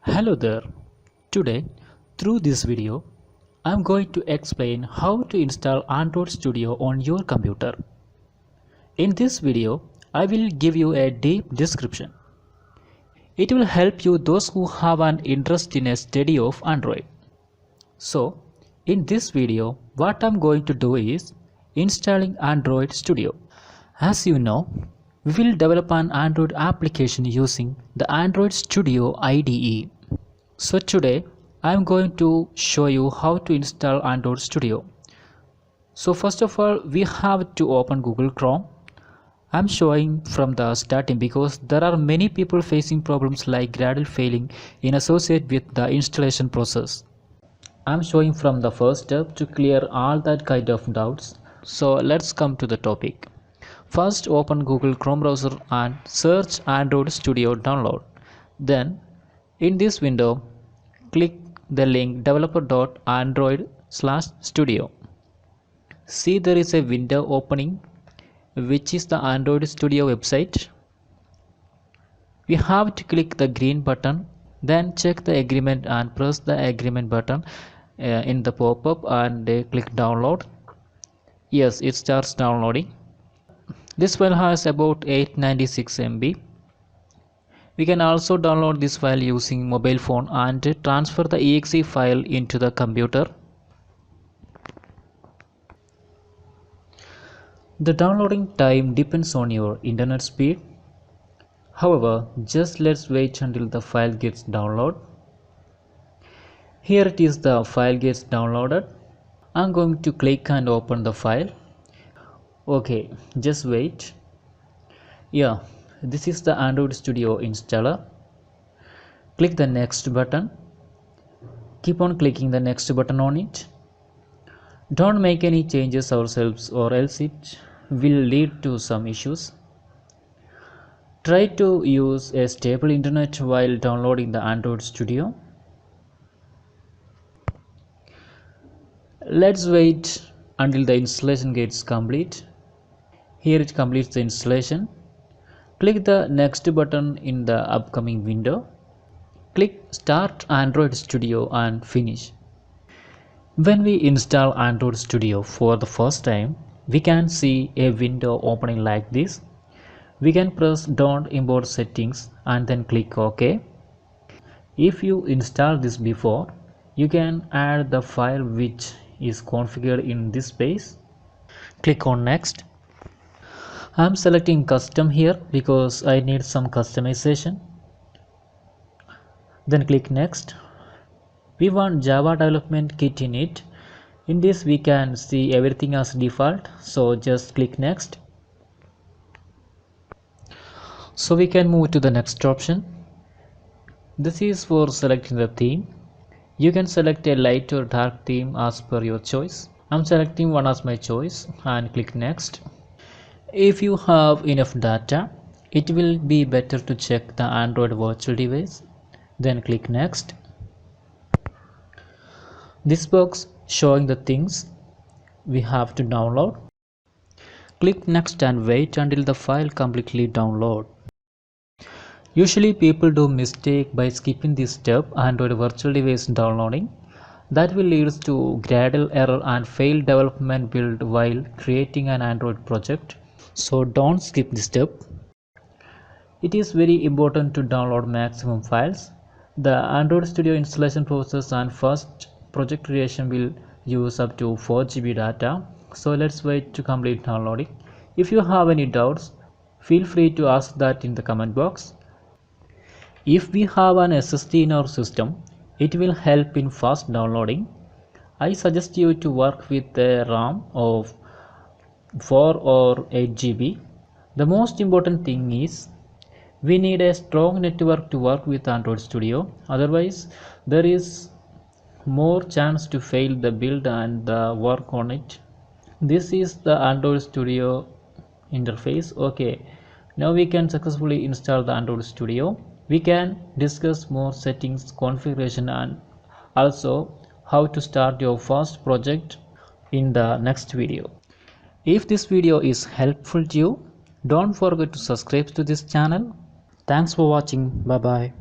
Hello there. Today, through this video, I'm going to explain how to install Android Studio on your computer. In this video, I will give you a deep description. It will help you those who have an interest in a study of Android. So, in this video, what I'm going to do is installing Android Studio. As you know, we will develop an Android application using the Android Studio IDE. So today I am going to show you how to install Android Studio. So first of all, we have to open Google Chrome. I am showing from the starting because there are many people facing problems like Gradle failing in associate with the installation process. I am showing from the first step to clear all that kind of doubts. So let's come to the topic. First open Google Chrome browser and search Android Studio download. Then in this window, click the link developer.android/studio. See, there is a window opening which is the Android Studio website. We have to click the green button, then check the agreement and press the agreement button in the pop-up and click download. Yes, it starts downloading. This file has about 896 MB. We can also download this file using mobile phone and transfer the exe file into the computer. The downloading time depends on your internet speed. However, just let's wait until the file gets downloaded. Here it is, the file gets downloaded. I'm going to click and open the file. Okay, just wait. Yeah, this is the Android Studio installer. Click the next button. Keep on clicking the next button on it. Don't make any changes ourselves or else it will lead to some issues. Try to use a stable internet while downloading the Android Studio. Let's wait until the installation gets complete. Here it completes the installation. Click the next button in the upcoming window. Click Start Android Studio and finish. When we install Android Studio for the first time, we can see a window opening like this. We can press Don't Import Settings and then click OK. If you install this before, you can add the file which is configured in this space. Click on Next. I am selecting custom here because I need some customization. Then click Next. We want Java development kit in it. In this we can see everything as default, so just click Next. So we can move to the next option. This is for selecting the theme. You can select a light or dark theme as per your choice. I am selecting one as my choice and click Next. If you have enough data, it will be better to check the Android virtual device. Then click Next. This box showing the things we have to download. Click Next and wait until the file completely download. Usually people do mistake by skipping this step, Android virtual device downloading. That will lead to Gradle error and failed development build while creating an Android project. So don't skip this step. It is very important to download maximum files. The Android Studio installation process and first project creation will use up to 4 GB data. So let's wait to complete downloading. If you have any doubts, feel free to ask that in the comment box. If we have an SSD in our system, it will help in fast downloading. I suggest you to work with a RAM of 4 or 8 GB. The most important thing is we need a strong network to work with Android Studio. Otherwise, there is more chance to fail the build and the work on it. This is the Android Studio interface. Okay, now we can successfully install the Android Studio. We can discuss more settings, configuration and also how to start your first project in the next video. If this video is helpful to you, don't forget to subscribe to this channel. Thanks for watching. Bye bye.